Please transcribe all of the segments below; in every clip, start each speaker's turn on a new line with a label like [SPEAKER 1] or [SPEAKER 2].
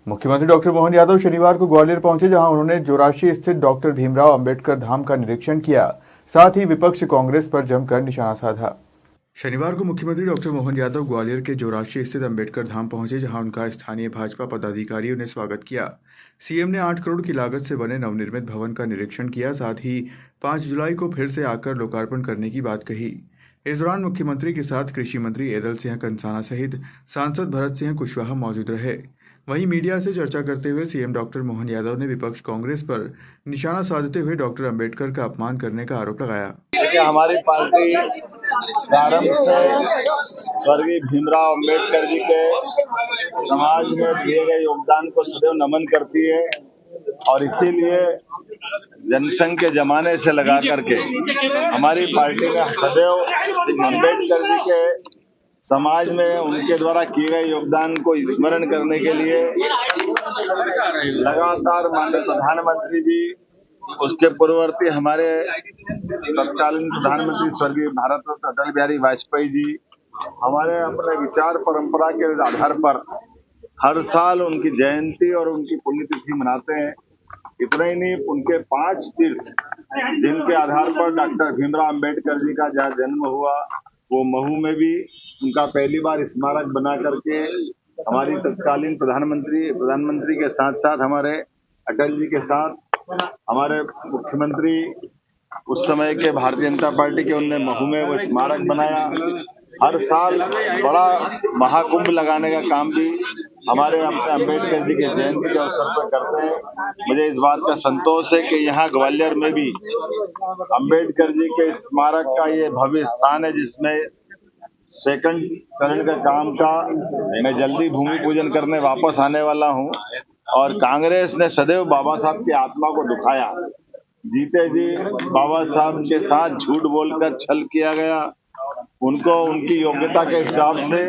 [SPEAKER 1] मुख्यमंत्री डॉक्टर मोहन यादव शनिवार को ग्वालियर पहुंचे, जहां उन्होंने जोराशी स्थित डॉक्टर भीमराव अंबेडकर धाम का निरीक्षण किया। साथ ही विपक्ष कांग्रेस पर जमकर निशाना साधा। शनिवार को मुख्यमंत्री डॉक्टर मोहन यादव ग्वालियर के जोराशी स्थित अंबेडकर धाम पहुंचे, जहां उनका स्थानीय भाजपा पदाधिकारियों ने स्वागत किया। सीएम ने 8 करोड़ की लागत से बने नवनिर्मित भवन का निरीक्षण किया। साथ ही 5 जुलाई को फिर से आकर लोकार्पण करने की बात कही। इस दौरान मुख्यमंत्री के साथ कृषि मंत्री एदल सिंह कंसाना सहित सांसद भरत सिंह कुशवाहा मौजूद रहे। वहीं मीडिया से चर्चा करते हुए सीएम डॉक्टर मोहन यादव ने विपक्ष कांग्रेस पर निशाना साधते हुए डॉक्टर अंबेडकर का अपमान करने का आरोप लगाया।
[SPEAKER 2] देखिए, हमारी पार्टी प्रारंभ से स्वर्गीय भीमराव अंबेडकर जी के समाज में दिए गए योगदान को सदैव नमन करती है और इसीलिए जनसंघ के जमाने से लगा करके हमारी पार्टी ने सदैव अंबेडकर जी के समाज में उनके द्वारा किए गए योगदान को स्मरण करने के लिए लगातार माननीय प्रधानमंत्री जी, उसके पूर्ववर्ती हमारे तत्कालीन प्रधानमंत्री स्वर्गीय भारत रत्न अटल बिहारी वाजपेयी जी, हमारे अपने विचार परंपरा के आधार पर हर साल उनकी जयंती और उनकी पुण्यतिथि मनाते हैं। इतना ही नहीं, उनके 5 तीर्थ जिनके आधार पर डॉक्टर भीमराव अंबेडकर जी का जहाँ जन्म हुआ, वो महू में भी उनका पहली बार स्मारक बना करके हमारी तत्कालीन प्रधानमंत्री के साथ साथ हमारे अटल जी के साथ हमारे मुख्यमंत्री उस समय के भारतीय जनता पार्टी के, उनने महू में वो स्मारक बनाया। हर साल बड़ा महाकुंभ लगाने का काम भी हमारे अंबेडकर जी के जयंती के अवसर पर करते हैं। मुझे इस बात का संतोष है कि यहाँ ग्वालियर में भी अंबेडकर जी के स्मारक का ये भव्य स्थान है, जिसमें सेकंड चरण का काम का मैं जल्दी भूमि पूजन करने वापस आने वाला हूँ। और कांग्रेस ने सदैव बाबा साहब की आत्मा को दुखाया। जीते जी बाबा साहब के साथ झूठ बोलकर छल किया गया। उनको उनकी योग्यता के हिसाब से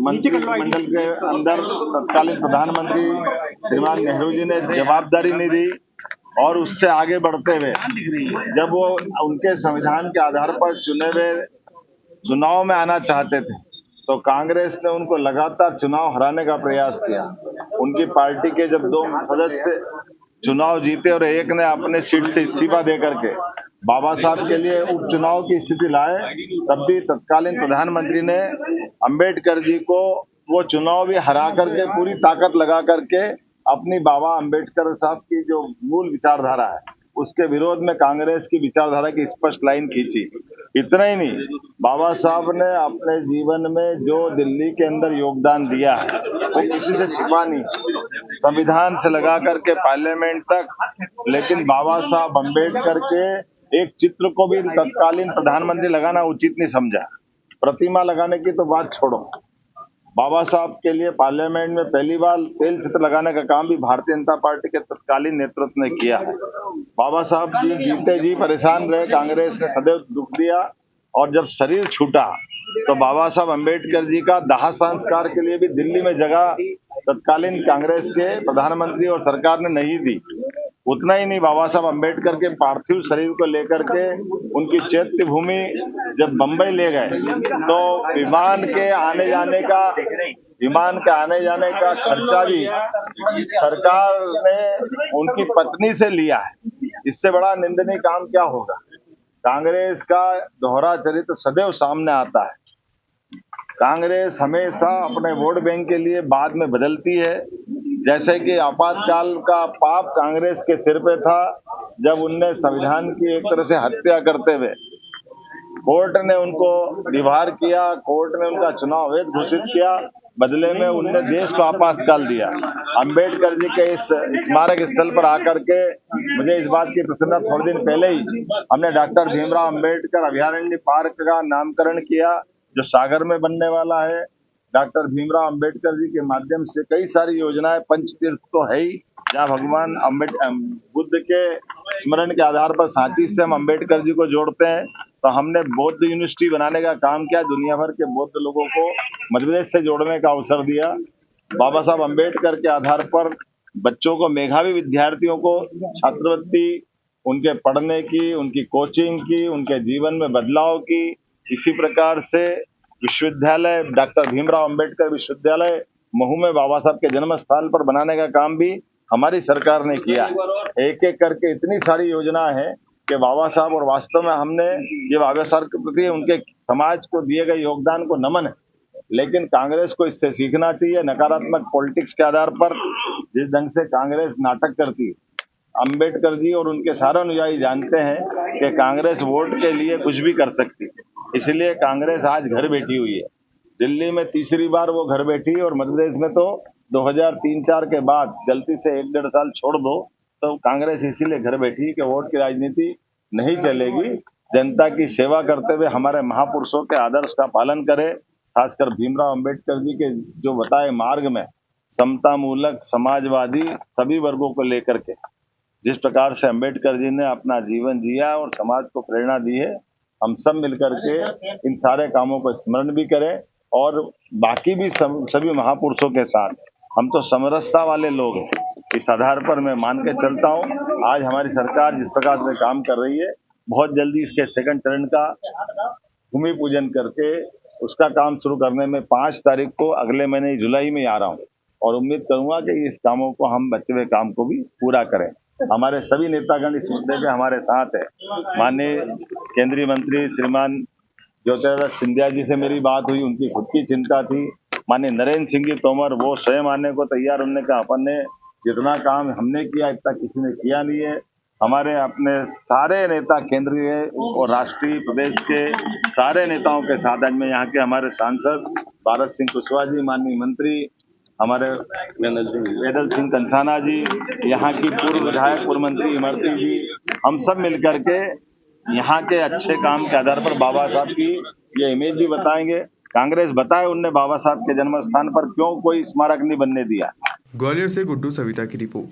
[SPEAKER 2] मंत्रिमंडल के अंदर तत्कालीन प्रधानमंत्री श्रीमान नेहरू जी ने जवाबदारी नहीं दी और उससे आगे बढ़ते हुए जब वो उनके संविधान के आधार पर चुने हुए चुनाव में आना चाहते थे, तो कांग्रेस ने उनको लगातार चुनाव हराने का प्रयास किया। उनकी पार्टी के जब 2 सदस्य चुनाव जीते और एक ने अपने सीट से इस्तीफा दे करके बाबा साहब के लिए उपचुनाव की स्थिति लाए, तब भी तत्कालीन प्रधानमंत्री ने अंबेडकर जी को वो चुनाव भी हरा करके पूरी ताकत लगा करके अपनी बाबा अंबेडकर साहब की जो मूल विचारधारा है उसके विरोध में कांग्रेस की विचारधारा की स्पष्ट लाइन खींची। इतना ही नहीं, बाबा साहब ने अपने जीवन में जो दिल्ली के अंदर योगदान दिया है वो किसी से छिपा नहीं, संविधान से लगा करके पार्लियामेंट तक। लेकिन बाबा साहब अंबेडकर के एक चित्र को भी तत्कालीन प्रधानमंत्री लगाना उचित नहीं समझा। प्रतिमा लगाने की तो बात छोड़ो, बाबा साहब के लिए पार्लियामेंट में पहली बार तेल चित्र लगाने का काम भी भारतीय जनता पार्टी के तत्कालीन नेतृत्व ने किया है। बाबा साहब जी जीते जी परेशान रहे, कांग्रेस ने सदैव दुख दिया और जब शरीर छूटा तो बाबा साहब अंबेडकर जी का दाह संस्कार के लिए भी दिल्ली में जगह तत्कालीन कांग्रेस के प्रधानमंत्री और सरकार ने नहीं दी। उतना ही नहीं, बाबा साहब अंबेडकर के पार्थिव शरीर को लेकर के उनकी चैत्य भूमि जब बंबई ले गए तो विमान के आने जाने का खर्चा भी सरकार ने उनकी पत्नी से लिया है। इससे बड़ा निंदनीय काम क्या होगा। कांग्रेस का दोहरा चरित्र सदैव सामने आता है। कांग्रेस हमेशा अपने वोट बैंक के लिए बाद में बदलती है। जैसे कि आपातकाल का पाप कांग्रेस के सिर पे था, जब उनने संविधान की एक तरह से हत्या करते हुए कोर्ट ने उनको रिहार किया, कोर्ट ने उनका चुनाव अवैध घोषित किया, बदले में उनने देश को आपातकाल दिया। अंबेडकर जी के इस स्मारक स्थल पर आकर के मुझे इस बात की प्रसन्नता, थोड़े दिन पहले ही हमने डॉक्टर भीमराव अंबेडकर अभयारण्य पार्क का नामकरण किया, जो सागर में बनने वाला है। डॉक्टर भीमराव अंबेडकर जी के माध्यम से कई सारी योजनाएं, पंचतीर्थ तो है ही, जहाँ भगवान बुद्ध के स्मरण के आधार पर सांची से हम अंबेडकर जी को जोड़ते हैं, तो हमने बौद्ध यूनिवर्सिटी बनाने का काम किया, दुनिया भर के बौद्ध लोगों को मध्य प्रदेश से जोड़ने का अवसर दिया। बाबा साहब अंबेडकर के आधार पर बच्चों को, मेधावी विद्यार्थियों को छात्रवृत्ति, उनके पढ़ने की, उनकी कोचिंग की, उनके जीवन में बदलाव की, इसी प्रकार से विश्वविद्यालय, डॉक्टर भीमराव अंबेडकर विश्वविद्यालय महू में बाबा साहब के जन्म स्थान पर बनाने का काम भी हमारी सरकार ने किया। एक एक करके इतनी सारी योजना है कि बाबा साहब, और वास्तव में हमने ये बाबा साहब के प्रति उनके समाज को दिए गए योगदान को नमन है। लेकिन कांग्रेस को इससे सीखना चाहिए। नकारात्मक पॉलिटिक्स के आधार पर जिस ढंग से कांग्रेस नाटक करती है, अंबेडकर जी और उनके सारे अनुयायी जानते हैं कि कांग्रेस वोट के लिए कुछ भी कर सकती है। इसलिए कांग्रेस आज घर बैठी हुई है। दिल्ली में तीसरी बार वो घर बैठी, और मध्य प्रदेश में तो 2003-4 के बाद गलती से 1-1.5 साल छोड़ दो तो कांग्रेस इसीलिए घर बैठी कि वोट की राजनीति नहीं चलेगी। जनता की सेवा करते हुए हमारे महापुरुषों के आदर्श का पालन करे, खासकर भीमराव अंबेडकर जी के जो बताए मार्ग में समता मूलक, समाजवादी सभी वर्गों को लेकर के जिस प्रकार से अंबेडकर जी ने अपना जीवन जिया और समाज को प्रेरणा दी है, हम सब मिलकर के इन सारे कामों को स्मरण भी करें और बाकी भी सभी महापुरुषों के साथ हम तो समरसता वाले लोग हैं। इस आधार पर मैं मान के चलता हूँ आज हमारी सरकार जिस प्रकार से काम कर रही है, बहुत जल्दी इसके सेकंड चरण का भूमि पूजन करके उसका काम शुरू करने में 5 तारीख को अगले महीने जुलाई में आ रहा हूँ, और उम्मीद करूंगा कि इस कामों को हम बचे हुए काम को भी पूरा करें। हमारे सभी नेतागण इस मुद्दे पे हमारे साथ है। माननीय केंद्रीय मंत्री श्रीमान ज्योतिरादित्य सिंधिया जी से मेरी बात हुई, उनकी खुद की चिंता थी। माननीय नरेंद्र सिंह जी तोमर वो स्वयं आने को तैयार, उन्होंने कहा अपन ने जितना काम हमने किया इतना किसी ने किया नहीं है। हमारे अपने सारे नेता केंद्रीय और राष्ट्रीय प्रदेश के सारे नेताओं के साथ आज मैं यहाँ के हमारे सांसद भारत सिंह कुशवाहा जी, माननीय मंत्री हमारे वेदल सिंह कंसाना जी, यहाँ की पूर्व विधायक पूर्व मंत्री इमरती जी, हम सब मिलकर के यहाँ के अच्छे काम के आधार पर बाबा साहब की ये इमेज भी बताएंगे। कांग्रेस बताए उनने बाबा साहब के जन्म स्थान पर क्यों कोई स्मारक नहीं बनने दिया।
[SPEAKER 1] ग्वालियर से गुड्डू सविता की रिपोर्ट।